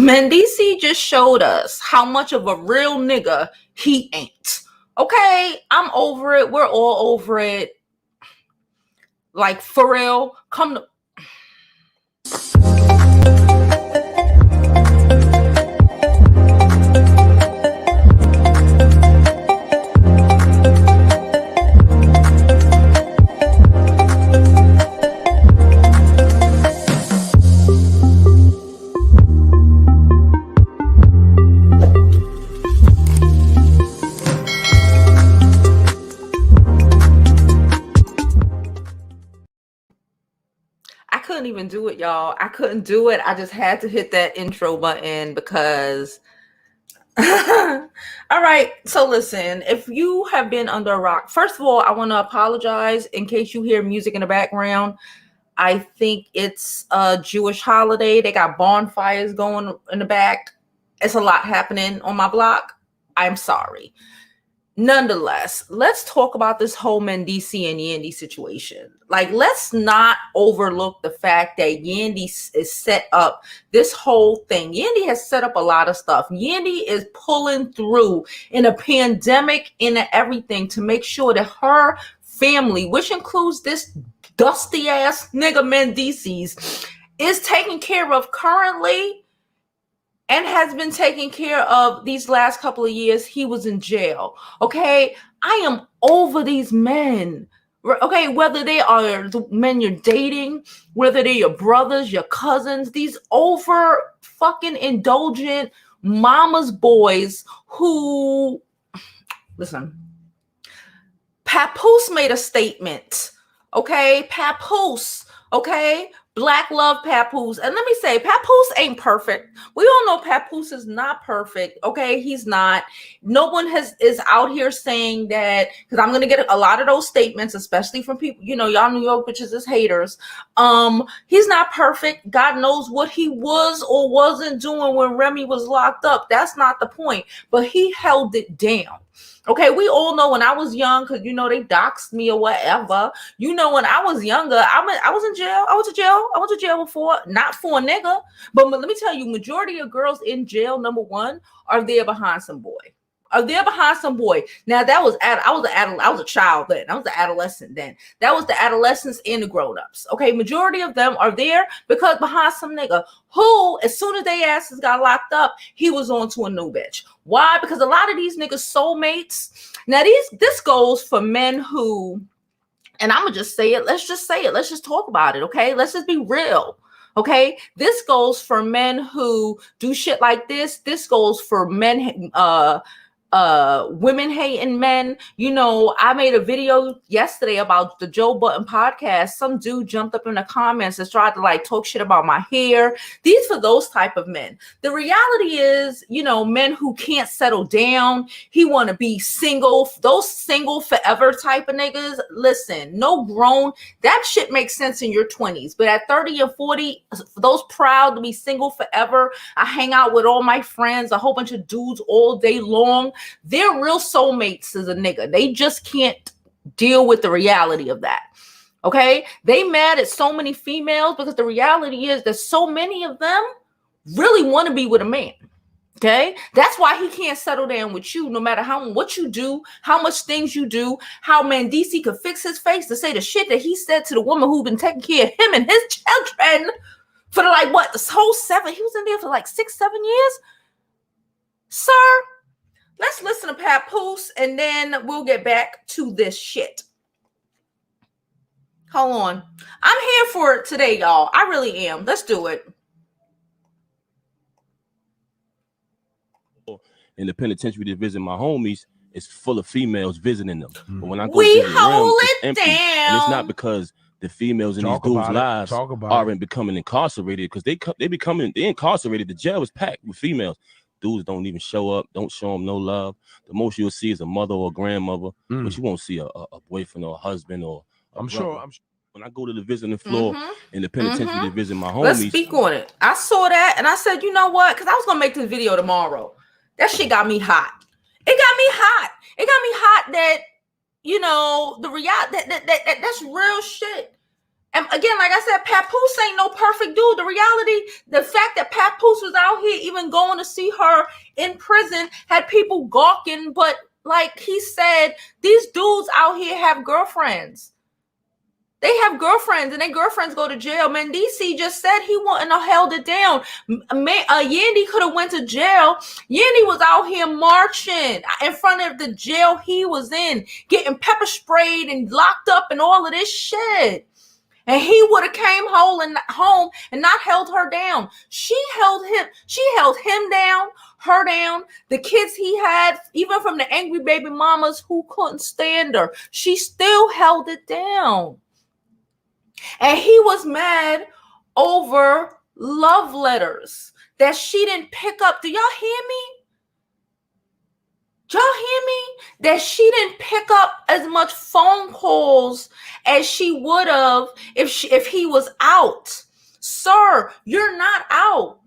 Mendeecees just showed us how much of a real nigga he ain't. Okay, I'm over it. We're all over it. Like, for real, come to... I couldn't even do it, y'all. I couldn't do it. I just had to hit that intro button because... All right. So listen, if you have been under a rock, first of all, I want to apologize in case you hear music in the background. I think it's a Jewish holiday. They got bonfires going in the back. It's a lot happening on my block. I'm sorry. Nonetheless, let's talk about this whole Mendeecees and Yandy situation. Like, let's not overlook the fact that Yandy is set up this whole thing. Yandy has set up a lot of stuff. Yandy is pulling through in a pandemic, in everything, to make sure that her family, which includes this dusty ass nigga Mendeecees, is taken care of currently and has been taken care of these last couple of years. He was in jail. Okay, I am over these men. Okay, whether they are the men you're dating, whether they're your brothers, your cousins, these over fucking indulgent mama's boys who, listen, Papoose made a statement. Okay, Papoose. Okay, Black love Papoose. And let me say, Papoose ain't perfect. We all know Papoose is not perfect. Okay, he's not. No one is out here saying that, because I'm gonna get a lot of those statements, especially from people, you know, y'all New York bitches is haters. He's not perfect. God knows what he was or wasn't doing when Remy was locked up. That's not the point. But he held it down. Okay, we all know when I was young, because you know they doxed me or whatever. You know, when I was younger, I was in jail. I went to jail before, not for a nigga. But let me tell you, majority of girls in jail, number one, are there behind some boy. Now that was I was a child then. I was an adolescent then. That was the adolescents and the grown-ups. Okay, majority of them are there because behind some nigga who, as soon as they asses got locked up, he was on to a new bitch. Why? Because a lot of these niggas soulmates. Now this goes for men who, and I'm gonna just say it. Let's just say it. Let's just talk about it. Okay, let's just be real. Okay, this goes for men who do shit like this. This goes for men women hating men. You know, I made a video yesterday about the Joe Button podcast. Some dude jumped up in the comments and tried to like talk shit about my hair. These for those type of men. The reality is, you know, men who can't settle down. He want to be single. Those single forever type of niggas. Listen, no grown. That shit makes sense in your 20s. But at 30 and 40, those proud to be single forever. I hang out with all my friends, a whole bunch of dudes all day long. They're real soulmates as a nigga. They just can't deal with the reality of that. Okay? They mad at so many females because the reality is that so many of them really want to be with a man. Okay? That's why he can't settle down with you no matter what you do, how much things you do, how Mendeecees could fix his face to say the shit that he said to the woman who's been taking care of him and his children for this whole 7. He was in there for like 6-7 years. Sir, let's listen to Papoose and then we'll get back to this shit. Hold on. I'm here for it today, y'all. I really am. Let's do it. In the penitentiary to visit my homies, it's full of females visiting them. But when I go we visit hold them, it it's empty. down. And it's not because the females in these dudes' lives aren't becoming incarcerated, because they incarcerated. The jail is packed with females. Dudes don't even show up, don't show them no love. The most you'll see is a mother or a grandmother, but you won't see a boyfriend or a husband or I'm sure when I go to the visiting floor in the penitentiary to visit my homies. Let's speak on it. I saw that and I said, you know what? Because I was gonna make this video tomorrow. That shit got me hot. It got me hot that, you know, the reality that's real shit. And again, like I said, Papoose ain't no perfect dude. The reality, the fact that Papoose was out here even going to see her in prison had people gawking. But like he said, these dudes out here have girlfriends. They have girlfriends, and their girlfriends go to jail. Mendeecees just said he wouldn't have held it down. Yandy could have went to jail. Yandy was out here marching in front of the jail he was in, getting pepper sprayed and locked up and all of this shit. And he would have came home and not held her down. She held him down, her down. The kids he had, even from the angry baby mamas who couldn't stand her, she still held it down. And he was mad over love letters that she didn't pick up. Do y'all hear me? Y'all hear me? That she didn't pick up as much phone calls as she would have if he was out. Sir, you're not out.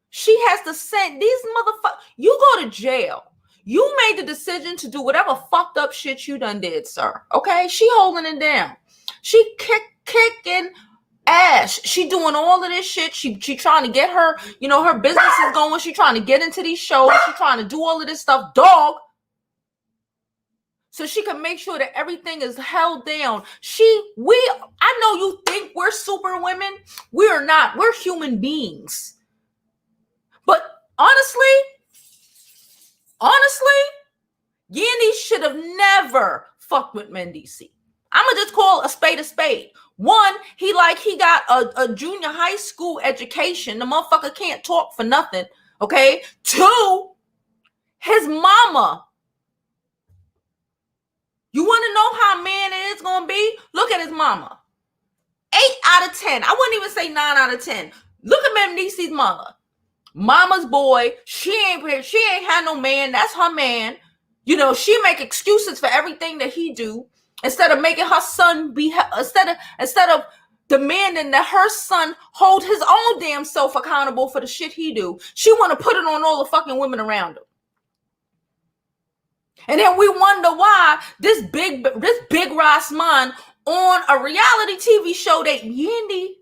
She has to send these motherfuckers. You go to jail. You made the decision to do whatever fucked up shit you done did, sir. Okay? She holding it down. She kicking ass. She doing all of this shit. She trying to get her, her business is going. She trying to get into these shows. She trying to do all of this stuff, dog. So she can make sure that everything is held down. I know you think we're super women. We are not. We're human beings. But honestly, Yandy should have never fucked with Mendeecees. I'm going to just call a spade a spade. One, he got a junior high school education. The motherfucker can't talk for nothing. Okay. Two, his mama. You want to know how a man is going to be? Look at his mama. 8 out of 10. I wouldn't even say 9 out of 10. Look at Mendeecees' mother. Mama's boy. She ain't had no man. That's her man. She make excuses for everything that he do. Instead of making her son instead of demanding that her son hold his own damn self accountable for the shit he do, she want to put it on all the fucking women around him. And then we wonder why this big Ross man on a reality TV show that Yandy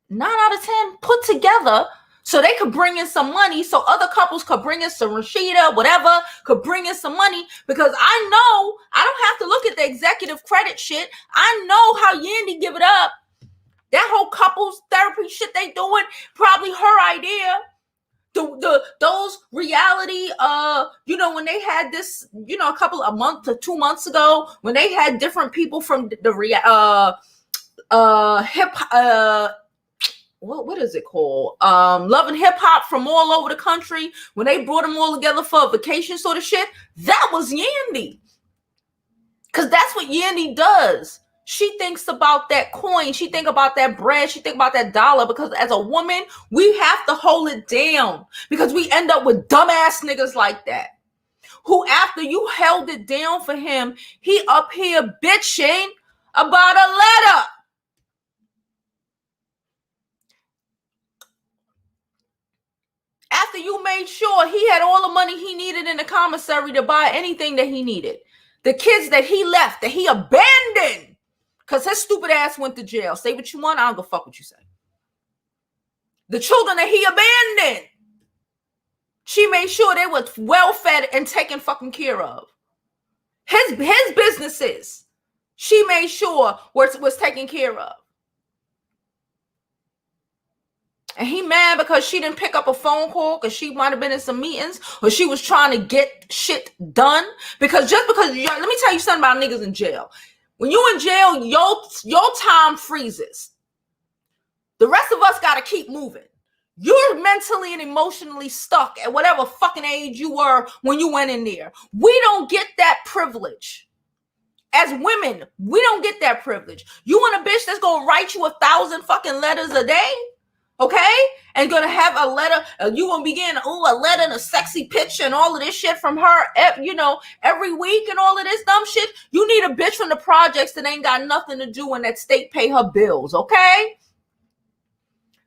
9 out of 10 put together so they could bring in some money, so other couples could bring in some Rashida, whatever, could bring in some money. Because I know I don't have to look at the executive credit shit. I know how Yandy give it up. That whole couples therapy shit they doing, probably her idea. Those reality, when they had this, a couple of months to 2 months ago, when they had different people from the hip what is it called? Love and Hip Hop from all over the country, when they brought them all together for a vacation sort of shit, that was Yandy. Because that's what Yandy does. She thinks about that coin. She think about that bread. She think about that dollar. Because as a woman, we have to hold it down. Because we end up with dumbass niggas like that. Who after you held it down for him, he up here bitching about a letter. After you made sure he had all the money he needed in the commissary to buy anything that he needed. The kids that he left, that he abandoned. Because his stupid ass went to jail. Say what you want, I don't give a fuck what you say. The children that he abandoned. She made sure they were well fed and taken fucking care of. His businesses, she made sure was taken care of. And he mad because she didn't pick up a phone call because she might have been in some meetings or she was trying to get shit done. Because let me tell you something about niggas in jail. When you in jail, your time freezes. The rest of us got to keep moving. You're mentally and emotionally stuck at whatever fucking age you were when you went in there. We don't get that privilege. As women, we don't get that privilege. You want a bitch that's going to write you 1,000 fucking letters a day? Okay? And gonna have a letter, you gonna be getting a letter and a sexy picture and all of this shit from her, every week and all of this dumb shit. You need a bitch from the projects that ain't got nothing to do and that state pay her bills, okay?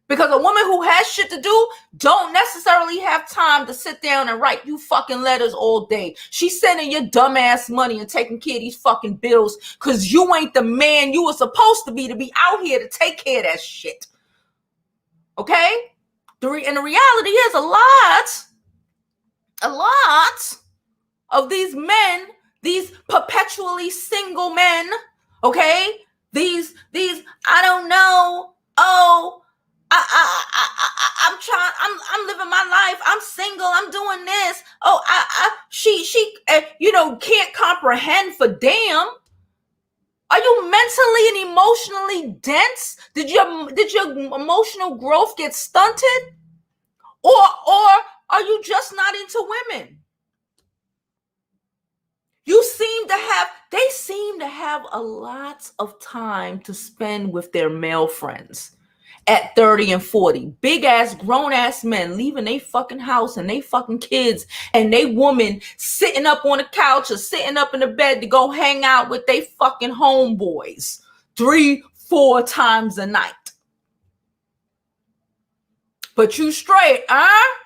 Because a woman who has shit to do don't necessarily have time to sit down and write you fucking letters all day. She's sending your dumb ass money and taking care of these fucking bills because you ain't the man you were supposed to be out here to take care of that shit. Okay? And the reality is a lot of these men, these perpetually single men, okay? These, I don't know, I'm living my life. I'm single. I'm doing this. She, can't comprehend for damn. Are you mentally and emotionally dense? Did your emotional growth get stunted? Or are you just not into women? They seem to have a lot of time to spend with their male friends at 30 and 40. Big ass, grown ass men leaving their fucking house and they fucking kids and they woman sitting up on the couch or sitting up in the bed to go hang out with they fucking homeboys 3-4 times a night. But you straight, huh?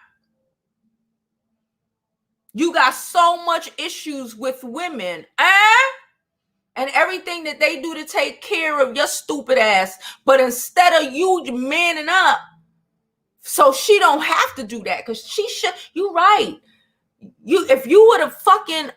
You got so much issues with women, and everything that they do to take care of your stupid ass. But instead of you manning up, so she don't have to do that, because she should. You right. If you would have fucking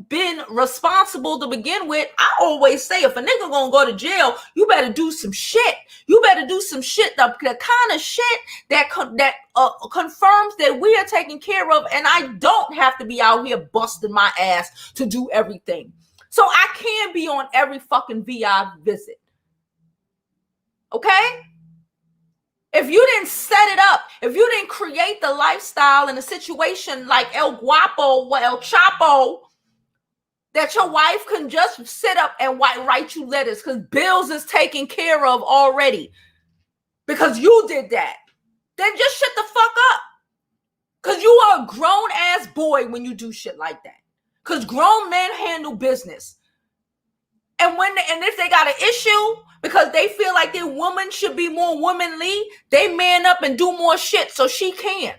been responsible to begin with, I always say, if a nigga gonna go to jail, you better do some shit. You better do some shit, the kind of shit that confirms that we are taken care of, and I don't have to be out here busting my ass to do everything. So I can be on every fucking VI visit. Okay? If you didn't set it up, if you didn't create the lifestyle and the situation like El Guapo or El Chapo, that your wife can just sit up and write you letters because bills is taken care of already because you did that, then just shut the fuck up. Because you are a grown ass boy when you do shit like that. Because grown men handle business. And if they got an issue because they feel like their woman should be more womanly, they man up and do more shit so she can.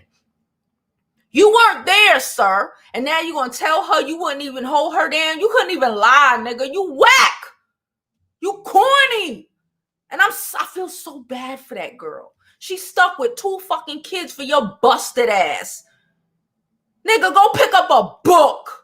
You weren't there, sir. And now you're going to tell her you wouldn't even hold her down. You couldn't even lie, nigga. You whack. You corny. And I feel so bad for that girl. She's stuck with 2 fucking kids for your busted ass. Nigga, go pick up a book.